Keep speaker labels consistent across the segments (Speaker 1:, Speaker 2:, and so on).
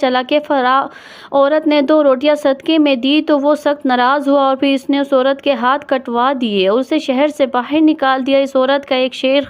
Speaker 1: چلا کہ فرا عورت نے 2 روٹیاں صدقے میں دی تو وہ سخت ناراض ہوا اور پھر اس نے اس عورت کے ہاتھ کٹوا دیے اور اسے شہر سے باہر نکال دیا۔ اس عورت کا ایک شیر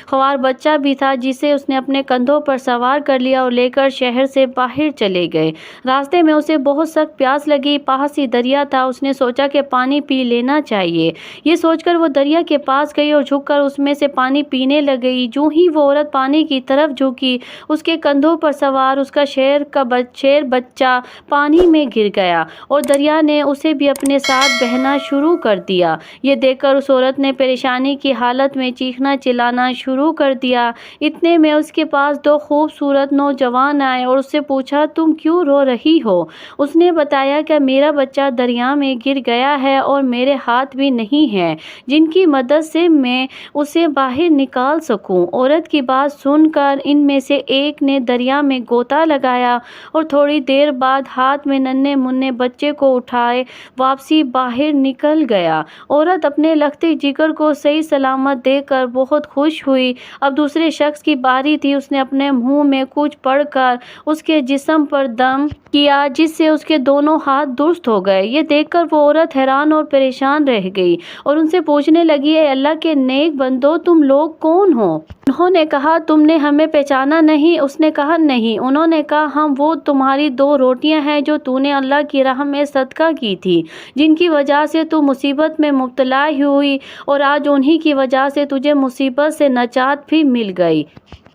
Speaker 1: خوار بچہ بھی تھا جسے اس نے اپنے کندھوں پر سوار کر لیا اور لے کر شہر سے باہر چلے گئے۔ راستے میں اسے بہت سخت پیاس لگی، پاس ہی دریا تھا۔ اس نے سوچا کہ پانی پی لینا چاہیے۔ یہ سوچ کر وہ دریا کے پاس گئی اور جھک کر اس میں سے پانی پینے لگ گئی۔ جو ہی وہ عورت پانی کی طرف جھکی، اس کے کندھوں پر سوار اس کا شیر بچہ پانی میں گر گیا اور دریا نے اسے بھی اپنے ساتھ بہنا شروع کر دیا۔ یہ دیکھ کر اس عورت نے پریشانی کی حالت میں چیخنا چلانا شروع کر دیا۔ اتنے میں اس کے پاس 2 خوبصورت نوجوان آئے اور اس سے پوچھا، تم کیوں رو رہی ہو؟ اس نے بتایا کہ میرا بچہ دریا میں گر گیا ہے اور میرے ہاتھ بھی نہیں ہیں جن کی مدد سے میں اسے باہر نکال سکوں۔ عورت کی بات سن کر ان میں سے ایک نے دریا میں غوطہ لگایا اور تھوڑی دیر بعد ہاتھ میں ننھے منھے بچے کو اٹھائے واپسی باہر نکل گیا۔ عورت اپنے لختے جگر کو صحیح سلامت دیکھ کر بہت خوش ہوئی۔ اب دوسرے شخص کی باری تھی۔ اس نے اپنے منہ میں کچھ پڑھ کر اس کے جسم پر دم کیا جس سے اس کے دونوں ہاتھ درست ہو گئے۔ یہ دیکھ کر وہ عورت حیران اور پریشان رہ گئی اور ان سے پوچھنے لگی، اے اللہ کے نیک بندو، تم لوگ کون ہو؟ انہوں نے کہا، تم نے ہمیں پہچانا نہیں؟ اس نے کہا، نہیں۔ انہوں نے کہا، ہم وہ تمہاری 2 روٹیاں ہیں جو تو نے اللہ کی راہ میں صدقہ کی تھی، جن کی وجہ سے تو مصیبت میں مبتلا ہوئی اور آج انہی کی وجہ سے تجھے مصیبت سے نجات بھی مل گئی۔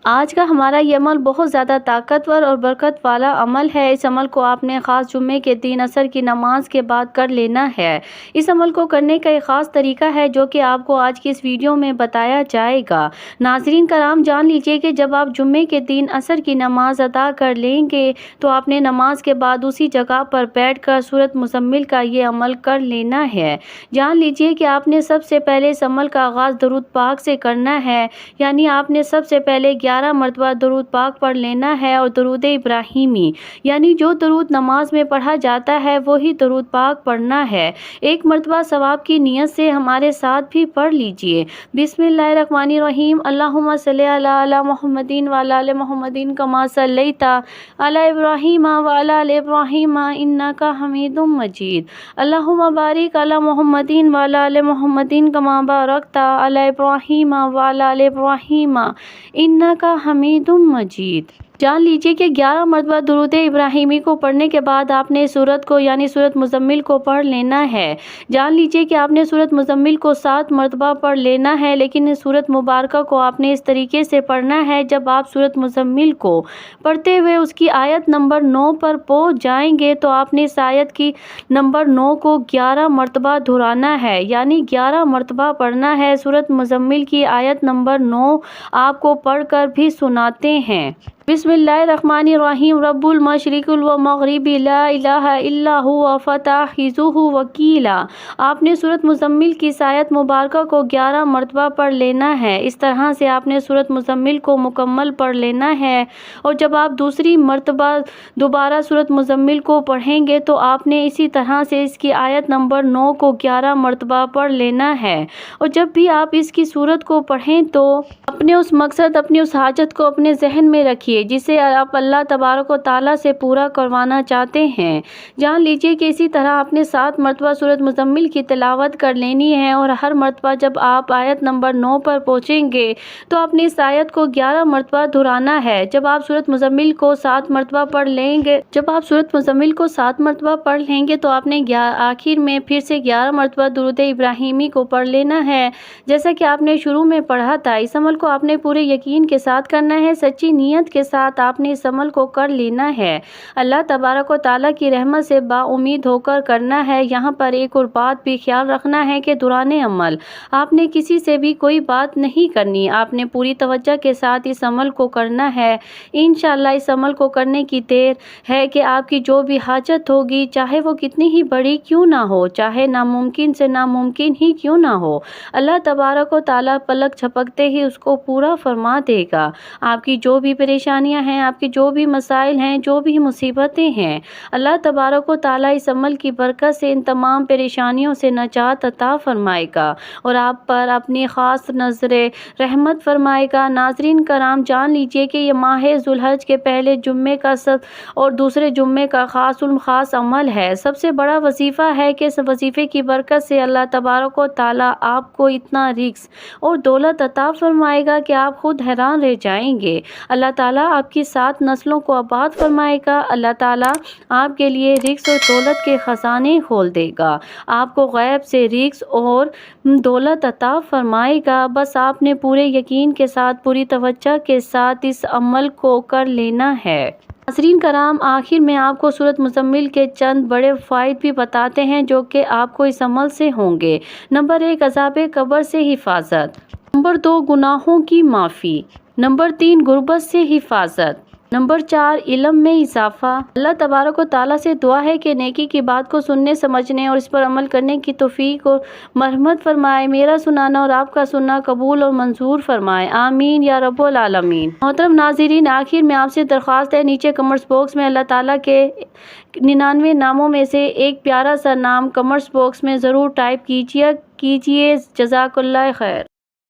Speaker 1: آج کا ہمارا یہ عمل بہت زیادہ طاقتور اور برکت والا عمل ہے۔ اس عمل کو آپ نے خاص جمعے کے دن عصر کی نماز کے بعد کر لینا ہے۔ اس عمل کو کرنے کا ایک خاص طریقہ ہے جو کہ آپ کو آج کی اس ویڈیو میں بتایا جائے گا۔ ناظرین کرام، جان لیجئے کہ جب آپ جمعے کے دن عصر کی نماز ادا کر لیں گے تو آپ نے نماز کے بعد اسی جگہ پر بیٹھ کر سورۃ مزمل کا یہ عمل کر لینا ہے۔ جان لیجئے کہ آپ نے سب سے پہلے اس عمل کا آغاز درود پاک سے کرنا ہے، یعنی آپ نے سب سے پہلے 11 مرتبہ درود پاک پڑھ لینا ہے اور درود ابراہیمی یعنی جو درود نماز میں پڑھا جاتا ہے وہی درود پاک پڑھنا ہے۔ 1 مرتبہ ثواب کی نیت سے ہمارے ساتھ بھی پڑھ لیجئے۔ بسم اللہ الرحمن الرحیم، اللہم صلی علی محمد وعلی آل محمد کما صلیت علی ابراہیم وعلی آل ابراہیم انک حمید مجید، اللہم بارک علی محمد وعلی آل محمد کما بارکت علی ابراہیم وعلی آل ابراہیم انک حمید مجید۔ جان لیجئے کہ 11 مرتبہ درود ابراہیمی کو پڑھنے کے بعد آپ نے سورت کو یعنی سورۃ مزمل کو پڑھ لینا ہے۔ جان لیجئے کہ آپ نے سورۃ مزمل کو 7 مرتبہ پڑھ لینا ہے، لیکن اس سورت مبارکہ کو آپ نے اس طریقے سے پڑھنا ہے، جب آپ سورۃ مزمل کو پڑھتے ہوئے اس کی آیت نمبر 9 پر پہنچ جائیں گے تو آپ نے اس آیت کی نمبر 9 کو 11 مرتبہ دہرانا ہے، یعنی 11 مرتبہ پڑھنا ہے۔ سورۃ مزمل کی آیت نمبر 9 آپ کو پڑھ کر بھی سناتے ہیں۔ بسم اللہ الرحمن الرحیم، رب المشرق والمغرب لا الہ الا هو فاتخذوہ وکیلا۔ آپ نے سورۃ مزمل کی آیت مبارکہ کو 11 مرتبہ پڑھ لینا ہے۔ اس طرح سے آپ نے سورۃ مزمل کو مکمل پڑھ لینا ہے، اور جب آپ دوسری مرتبہ دوبارہ سورۃ مزمل کو پڑھیں گے تو آپ نے اسی طرح سے اس کی آیت نمبر 9 کو 11 مرتبہ پڑھ لینا ہے۔ اور جب بھی آپ اس کی سورت کو پڑھیں تو اپنے اس مقصد، اپنی اس حاجت کو اپنے ذہن میں رکھیے جسے آپ اللہ تبارک و تعالیٰ سے پورا کروانا چاہتے ہیں۔ جان لیجئے کہ اسی طرح آپ نے 7 مرتبہ سورۃ مزمل کی تلاوت کر لینی ہے، اور ہر مرتبہ جب آپ آیت نمبر 9 پر پہنچیں گے تو آپ نے اس آیت کو 11 مرتبہ دہرانا ہے۔ جب آپ سورۃ مزمل کو 7 مرتبہ پڑھ لیں گے تو آپ نے آخر میں پھر سے 11 مرتبہ درود ابراہیمی کو پڑھ لینا ہے، جیسا کہ آپ نے شروع میں پڑھا تھا۔ اس عمل کو آپ نے پورے یقین کے ساتھ کرنا ہے، سچی نیت کے ساتھ آپ نے اس عمل کو کر لینا ہے۔ اللہ تبارک و تعالیٰ کی رحمت سے با امید ہو کر کرنا ہے۔ یہاں پر ایک اور بات بھی خیال رکھنا ہے کہ دوران عمل آپ نے کسی سے بھی کوئی بات نہیں کرنی، آپ نے پوری توجہ کے ساتھ اس عمل کو کرنا ہے۔ انشاءاللہ اس عمل کو کرنے کی دیر ہے کہ آپ کی جو بھی حاجت ہوگی، چاہے وہ کتنی ہی بڑی کیوں نہ ہو، چاہے ناممکن سے ناممکن ہی کیوں نہ ہو، اللہ تبارک و تعالیٰ پلک جھپکتے ہی اس کو پورا فرما دے گا۔ آپ کی جو بھی پریشانی پریشانیاں ہیں، آپ کے جو بھی مسائل ہیں، جو بھی مصیبتیں ہیں، اللہ تبارک و تعالیٰ اس عمل کی برکت سے ان تمام پریشانیوں سے نجات عطا فرمائے گا اور آپ پر اپنی خاص نظر رحمت فرمائے گا۔ ناظرین کرام، جان لیجئے کہ یہ ماہ ذو الحج کے پہلے جمعے کا اور دوسرے جمعے کا خاص عمل ہے، سب سے بڑا وظیفہ ہے کہ اس وظیفے کی برکت سے اللہ تبارک و تعالیٰ آپ کو اتنا رزق اور دولت عطا فرمائے گا کہ آپ خود حیران رہ جائیں گے۔ اللہ تعالیٰ آپ کی 7 نسلوں کو آباد فرمائے گا۔ اللہ تعالیٰ آپ کے لیے رزق اور دولت کے خزانے کھول دے گا، آپ کو غیب سے رزق اور دولت عطا فرمائے گا۔ بس آپ نے پورے یقین کے ساتھ، پوری توجہ کے ساتھ اس عمل کو کر لینا ہے۔ ناظرین کرام، آخر میں آپ کو سورۃ مزمل کے چند بڑے فوائد بھی بتاتے ہیں جو کہ آپ کو اس عمل سے ہوں گے۔ نمبر 1، عذاب قبر سے حفاظت۔ نمبر 2، گناہوں کی معافی۔ نمبر 3، غربت سے حفاظت۔ نمبر 4، علم میں اضافہ۔ اللہ تبارک و تعالیٰ سے دعا ہے کہ نیکی کی بات کو سننے، سمجھنے اور اس پر عمل کرنے کی توفیق اور مرحمت فرمائے۔ میرا سنانا اور آپ کا سننا قبول اور منظور فرمائے، آمین یا رب العالمین۔ محترم ناظرین، آخر میں آپ سے درخواست ہے، نیچے کمنٹس باکس میں اللہ تعالیٰ کے 99 ناموں میں سے ایک پیارا سا نام کمنٹس باکس میں ضرور ٹائپ کیجیے۔ جزاک اللہ خیر۔